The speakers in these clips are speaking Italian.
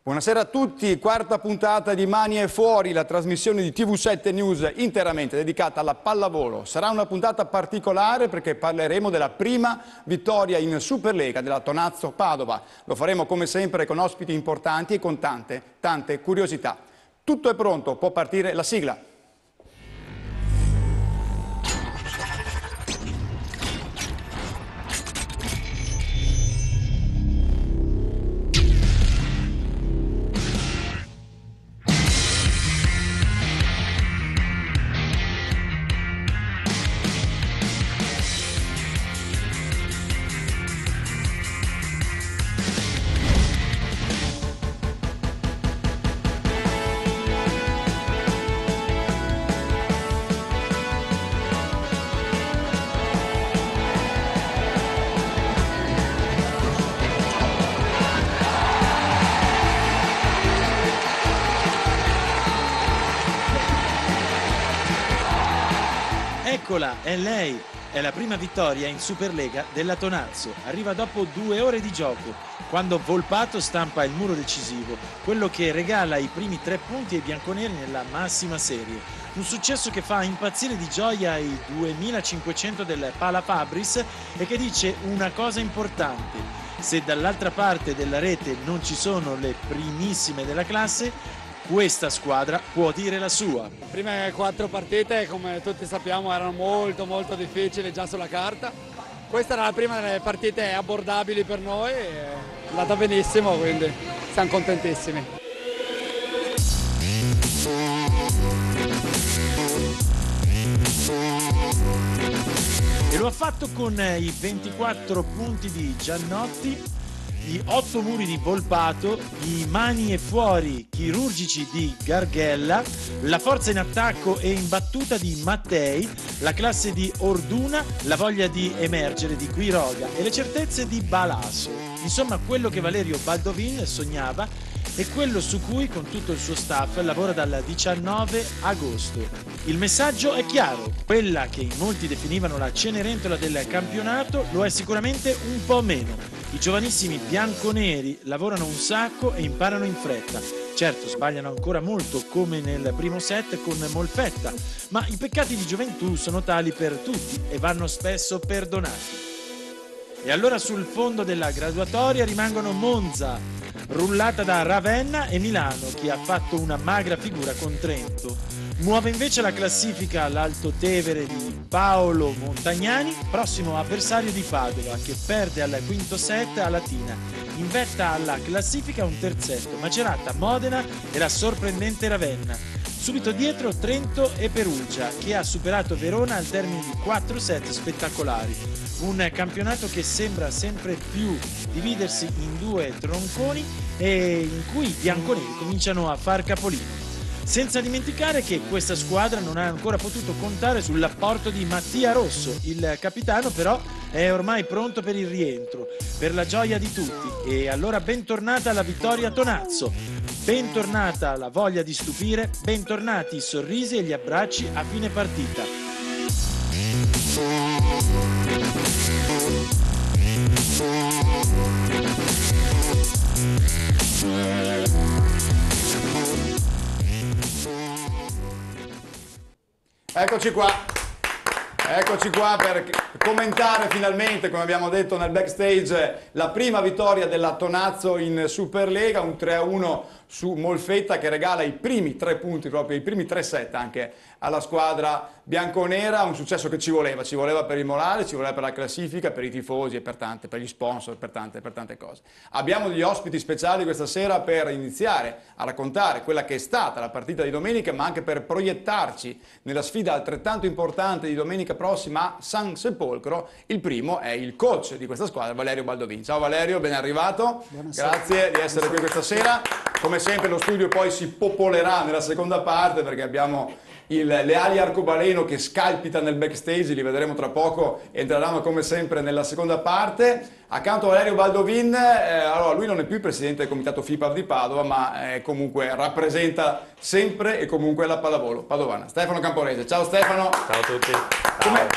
Buonasera a tutti, quarta puntata di Mani e Fuori, la trasmissione di TV7 News interamente dedicata alla pallavolo. Sarà una puntata particolare perché parleremo della prima vittoria in Superlega della Tonazzo Padova. Lo faremo come sempre con ospiti importanti e con tante curiosità. Tutto è pronto, può partire la sigla. Eccola, è lei, è la prima vittoria in Superlega della Tonazzo. Arriva dopo 2 ore di gioco, quando Volpato stampa il muro decisivo, quello che regala i primi 3 punti ai bianconeri nella massima serie. Un successo che fa impazzire di gioia i 2500 del Pala Fabris e che dice una cosa importante: se dall'altra parte della rete non ci sono le primissime della classe, questa squadra può dire la sua. Le prime 4 partite, come tutti sappiamo, erano molto difficili già sulla carta. Questa era la prima delle partite abbordabili per noi, è andata benissimo, quindi siamo contentissimi. E lo ha fatto con i 24 punti di Giannotti, gli 8 muri di Volpato, i mani e fuori chirurgici di Garghella, la forza in attacco e in battuta di Mattei, la classe di Orduna, la voglia di emergere di Quiroga e le certezze di Balaso. Insomma, quello che Valerio Baldovin sognava e quello su cui con tutto il suo staff lavora dal 19 agosto. Il messaggio è chiaro: quella che in molti definivano la Cenerentola del campionato lo è sicuramente un po' meno. I giovanissimi bianconeri lavorano un sacco e imparano in fretta. Certo, sbagliano ancora molto, come nel primo set con Molfetta, ma i peccati di gioventù sono tali per tutti e vanno spesso perdonati. E allora sul fondo della graduatoria rimangono Monza, rullata da Ravenna, e Milano, che ha fatto una magra figura con Trento. Muove invece la classifica l'Alto Tevere di Paolo Montagnani, prossimo avversario di Padova, che perde al quinto set a Latina. In vetta alla classifica un terzetto, Macerata, Modena e la sorprendente Ravenna. Subito dietro Trento e Perugia, che ha superato Verona al termine di 4 set spettacolari. Un campionato che sembra sempre più dividersi in 2 tronconi e in cui i bianconeri cominciano a far capolino. Senza dimenticare che questa squadra non ha ancora potuto contare sull'apporto di Mattia Rosso. Il capitano però è ormai pronto per il rientro, per la gioia di tutti. E allora bentornata la vittoria Tonazzo, bentornata la voglia di stupire, bentornati i sorrisi e gli abbracci a fine partita. Eccoci qua per commentare finalmente, come abbiamo detto nel backstage, la prima vittoria della Tonazzo in Superlega, un 3-1 su Molfetta che regala i primi 3 punti, proprio i primi 3 set anche alla squadra bianconera. Un successo che ci voleva per il morale, ci voleva per la classifica, per i tifosi e per gli sponsor, per tante cose. Abbiamo degli ospiti speciali questa sera per iniziare a raccontare quella che è stata la partita di domenica, ma anche per proiettarci nella sfida altrettanto importante di domenica prossima a San Sepolcro. Il primo è il coach di questa squadra, Valerio Baldovin. Ciao Valerio, ben arrivato. Buonasera. Grazie di essere qui questa sera. Come sempre lo studio poi si popolerà nella seconda parte perché abbiamo le ali arcobaleno che scalpita nel backstage, li vedremo tra poco, entreranno come sempre nella seconda parte. Accanto a Valerio Baldovin, allora lui non è più il presidente del comitato FIPAV di Padova, ma comunque rappresenta sempre e comunque la pallavolo padovana. Stefano Camporese, ciao Stefano. Ciao a tutti.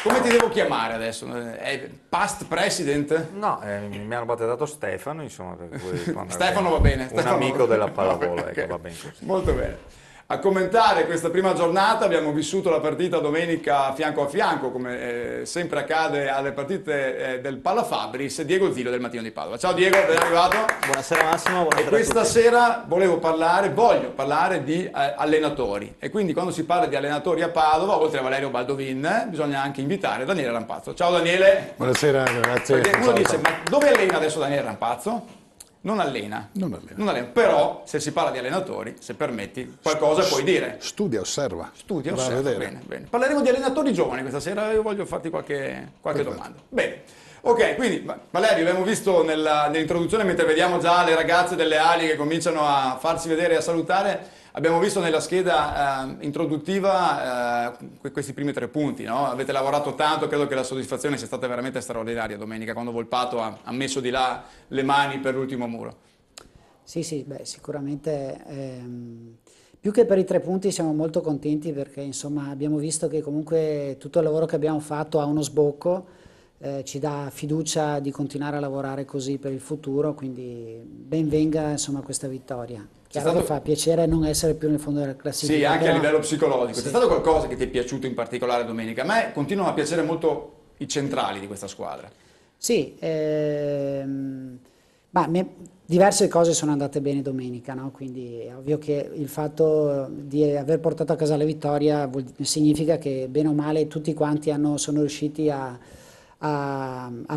Come ti devo chiamare adesso? È past president? No, mi hanno battezzato Stefano, insomma, per cui Stefano va bene. Un Stefano amico della pallavolo, pallavolo, ecco, va bene così. Molto bene. A commentare questa prima giornata abbiamo vissuto la partita domenica fianco a fianco, come sempre accade alle partite del Pallafabris, Diego Zillo del Mattino di Padova. Ciao Diego, ben arrivato. Buonasera Massimo, buonasera E questa a tutti. sera voglio parlare di allenatori. E quindi quando si parla di allenatori a Padova, oltre a Valerio Baldovin, bisogna anche invitare Daniele Rampazzo. Ciao Daniele. Buonasera, grazie. Perché uno dice, ma dove allena adesso Daniele Rampazzo? Non allena. Non allena. Però se si parla di allenatori, se permetti, qualcosa puoi dire. Studia, osserva. Studia, Va a osserva. vedere. Bene, bene. Parleremo di allenatori giovani questa sera, io voglio farti qualche domanda. Bene. Ok, quindi Valerio, abbiamo visto nell'introduzione, mentre vediamo già le ragazze delle ali che cominciano a farsi vedere e a salutare, abbiamo visto nella scheda introduttiva questi primi 3 punti, no? Avete lavorato tanto, credo che la soddisfazione sia stata veramente straordinaria domenica, quando Volpato ha messo di là le mani per l'ultimo muro. Sì, beh, sicuramente più che per i 3 punti siamo molto contenti perché insomma abbiamo visto che comunque tutto il lavoro che abbiamo fatto ha uno sbocco, ci dà fiducia di continuare a lavorare così per il futuro, quindi ben venga insomma questa vittoria. Chiaro che fa piacere non essere più nel fondo della classifica. Sì, anche a livello psicologico. Sì. C'è stato qualcosa che ti è piaciuto in particolare domenica? A me continuano a piacere molto i centrali di questa squadra. Sì, diverse cose sono andate bene domenica, no? Quindi è ovvio che il fatto di aver portato a casa la vittoria significa che bene o male tutti quanti sono riusciti a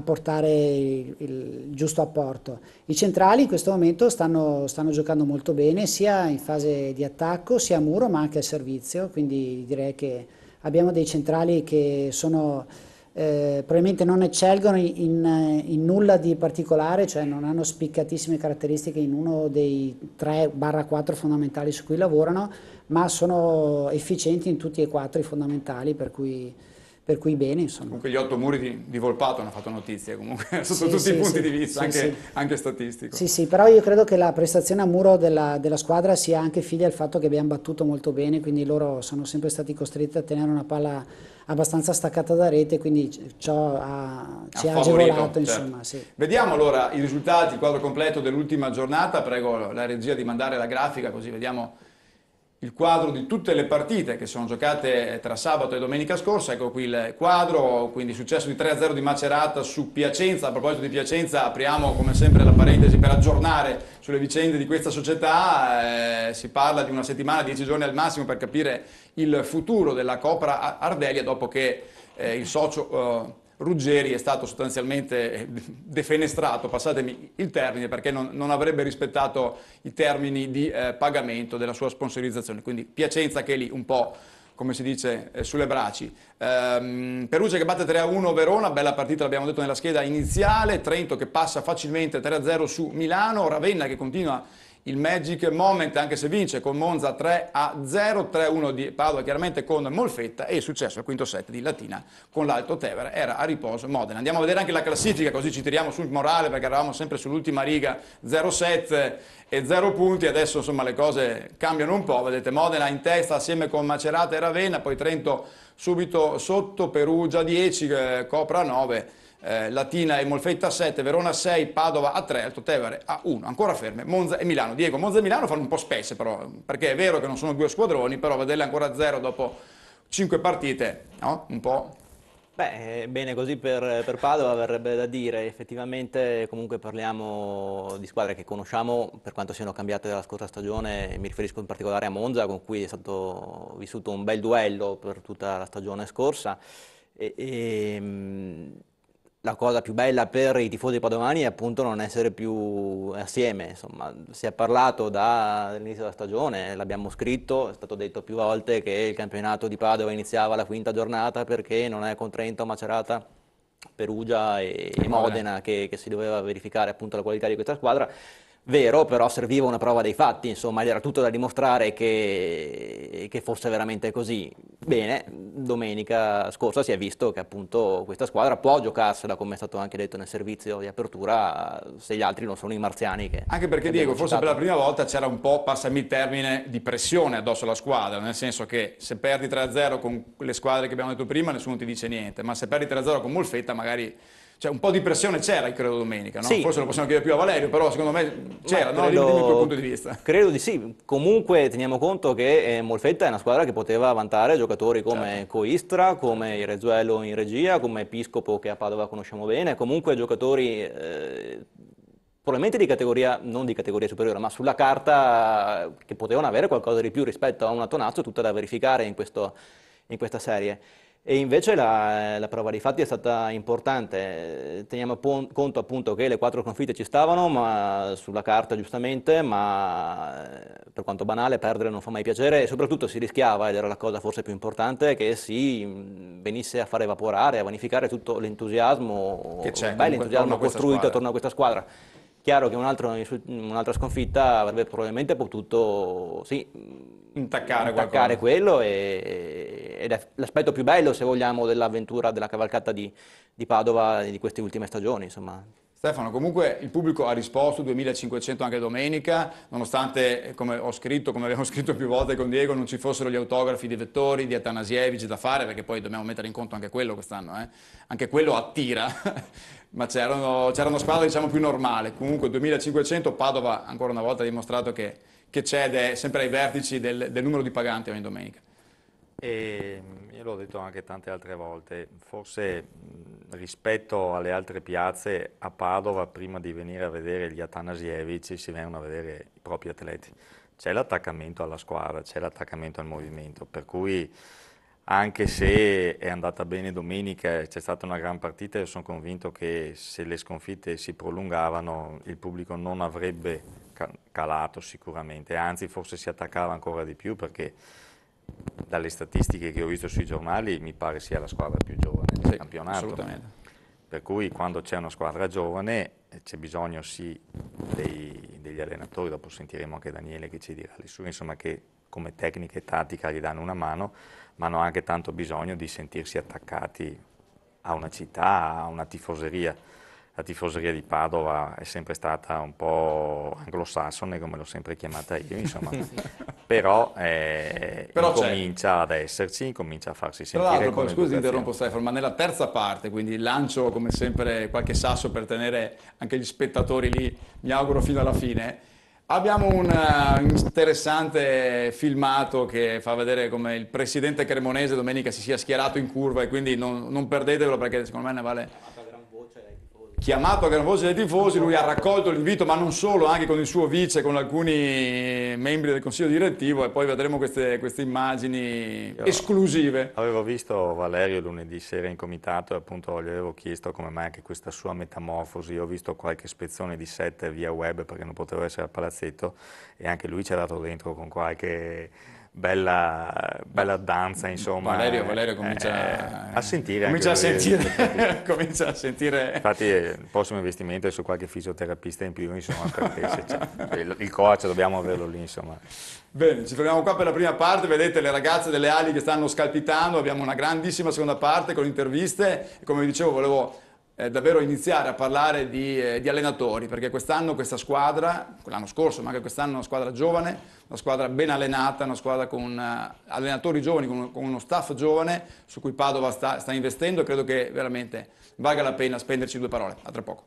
portare il giusto apporto. I centrali in questo momento stanno giocando molto bene, sia in fase di attacco, sia a muro, ma anche al servizio, quindi direi che abbiamo dei centrali che sono probabilmente non eccelgono in nulla di particolare, cioè non hanno spiccatissime caratteristiche in uno dei 3/4 fondamentali su cui lavorano, ma sono efficienti in tutti e 4 i fondamentali, per cui bene, insomma. Comunque gli 8 muri di Volpato hanno fatto notizie comunque sotto tutti i punti di vista, anche statistico. Sì, però io credo che la prestazione a muro della squadra sia anche figlia del fatto che abbiamo battuto molto bene, quindi loro sono sempre stati costretti a tenere una palla abbastanza staccata da rete, quindi ci ha agevolato, insomma. Sì. Vediamo allora i risultati, il quadro completo dell'ultima giornata. Prego la regia di mandare la grafica così vediamo il quadro di tutte le partite che sono giocate tra sabato e domenica scorsa. Ecco qui il quadro, quindi successo di 3-0 di Macerata su Piacenza. A proposito di Piacenza, apriamo come sempre la parentesi per aggiornare sulle vicende di questa società. Si parla di una settimana, 10 giorni al massimo per capire il futuro della Copra Ardelia, dopo che il socio Ruggeri è stato sostanzialmente defenestrato, passatemi il termine, perché non avrebbe rispettato i termini di pagamento della sua sponsorizzazione. Quindi Piacenza che è lì un po', come si dice, sulle braci. Perugia che batte 3-1 Verona, bella partita, l'abbiamo detto nella scheda iniziale. Trento che passa facilmente 3-0 su Milano. Ravenna che continua il Magic Moment, anche se vince con Monza 3-0, 3-1 di Padova chiaramente con Molfetta, e il successo al quinto set di Latina con l'Alto Tevere. Era a riposo Modena. Andiamo a vedere anche la classifica, così ci tiriamo sul morale, perché eravamo sempre sull'ultima riga, 0-7 e 0 punti. Adesso insomma le cose cambiano un po', vedete Modena in testa assieme con Macerata e Ravenna, poi Trento subito sotto, Perugia 10, Copra 9, Latina e Molfetta 7, Verona 6, Padova a 3, Alto Tevere a 1, ancora ferme Monza e Milano. Diego, Monza e Milano fanno un po' spesse però, perché è vero che non sono 2 squadroni, però vederle ancora a 0 dopo 5 partite, no? Un po'. Beh, bene così per Padova, verrebbe da dire. Effettivamente comunque parliamo di squadre che conosciamo per quanto siano cambiate dalla scorsa stagione. Mi riferisco in particolare a Monza, con cui è stato vissuto un bel duello per tutta la stagione scorsa. La cosa più bella per i tifosi padovani è appunto non essere più assieme. Insomma, si è parlato dall'inizio della stagione, l'abbiamo scritto, è stato detto più volte che il campionato di Padova iniziava la 5ª giornata perché non è con Trento, Macerata, Perugia e Modena che si doveva verificare appunto la qualità di questa squadra. vero, però serviva una prova dei fatti, insomma, ed era tutto da dimostrare che fosse veramente così. Bene, domenica scorsa si è visto che appunto questa squadra può giocarsela, come è stato anche detto nel servizio di apertura, se gli altri non sono i marziani che... Anche perché Diego, forse per la prima volta c'era un po', passami il termine, di pressione addosso alla squadra, nel senso che se perdi 3-0 con le squadre che abbiamo detto prima nessuno ti dice niente, ma se perdi 3-0 con Molfetta magari... Cioè un po' di pressione c'era, credo, domenica, no? Sì. Forse lo possiamo chiedere più a Valerio, però secondo me c'era, no? Credo, Dimmi il tuo punto di vista. Credo di sì. Comunque teniamo conto che Molfetta è una squadra che poteva vantare giocatori come Coistra, come Irezuelo in regia, come Episcopo che a Padova conosciamo bene, comunque giocatori probabilmente di categoria, non di categoria superiore, ma sulla carta che potevano avere qualcosa di più rispetto a una Tonazzo, tutta da verificare in questa serie. E invece la prova dei fatti è stata importante, teniamo conto appunto che le 4 sconfitte ci stavano, ma sulla carta giustamente, ma per quanto banale perdere non fa mai piacere e soprattutto si rischiava, ed era la cosa forse più importante, che si venisse a far evaporare, a vanificare tutto l'entusiasmo, che c'è, l'entusiasmo costruito attorno a questa squadra. Chiaro che un'altra sconfitta avrebbe probabilmente potuto, sì, intaccare quello ed è l'aspetto più bello, se vogliamo, dell'avventura, della cavalcata di Padova di queste ultime stagioni, insomma. Stefano, comunque il pubblico ha risposto, 2500 anche domenica, nonostante, come ho scritto, come abbiamo scritto più volte con Diego, non ci fossero gli autografi di Vettori, di Atanasiewicz da fare, perché poi dobbiamo mettere in conto anche quello quest'anno, anche quello attira, ma c'erano squadre diciamo più normali. Comunque 2500, Padova ancora una volta ha dimostrato che c'è ed è sempre ai vertici del numero di paganti ogni domenica. E io l'ho detto anche tante altre volte, forse rispetto alle altre piazze a Padova prima di venire a vedere gli Atanasiewicz si vengono a vedere i propri atleti. C'è l'attaccamento alla squadra, c'è l'attaccamento al movimento, per cui anche se è andata bene domenica, c'è stata una gran partita, io sono convinto che se le sconfitte si prolungavano il pubblico non avrebbe calato sicuramente, anzi forse si attaccava ancora di più perché dalle statistiche che ho visto sui giornali mi pare sia la squadra più giovane del campionato. Assolutamente. Per cui quando c'è una squadra giovane c'è bisogno sì degli allenatori, dopo sentiremo anche Daniele che ci dirà le sue, insomma, che come tecnica e tattica gli danno una mano, ma hanno anche tanto bisogno di sentirsi attaccati a una città, a una tifoseria. La tifoseria di Padova è sempre stata un po' anglosassone, come l'ho sempre chiamata io, insomma, però comincia ad esserci, comincia a farsi sentire. Tra l'altro, scusi, interrompo Stefano, ma nella terza parte, quindi lancio come sempre qualche sasso per tenere anche gli spettatori lì, mi auguro fino alla fine, abbiamo un interessante filmato che fa vedere come il presidente cremonese domenica si sia schierato in curva e quindi non perdetevelo perché secondo me ne vale... Chiamato a gran voce dai tifosi, lui ha raccolto l'invito, ma non solo, anche con il suo vice, con alcuni membri del consiglio direttivo e poi vedremo queste immagini esclusive. Avevo visto Valerio lunedì sera in comitato e appunto gli avevo chiesto come mai anche questa sua metamorfosi, ho visto qualche spezzone di set via web perché non potevo essere al palazzetto e anche lui ci è dato dentro con qualche... Bella danza, insomma. Valerio comincia a sentire. Comincia a sentire. Infatti il prossimo investimento è su qualche fisioterapista in più, insomma, perché il coach dobbiamo averlo lì, insomma. Bene, ci fermiamo qua per la prima parte, vedete le ragazze delle ali che stanno scalpitando, abbiamo una grandissima seconda parte con interviste e come vi dicevo volevo davvero iniziare a parlare di allenatori, perché quest'anno questa squadra, l'anno scorso ma anche quest'anno è una squadra giovane, una squadra ben allenata, una squadra con allenatori giovani, con uno staff giovane su cui Padova sta investendo e credo che veramente valga la pena spenderci due parole. A tra poco.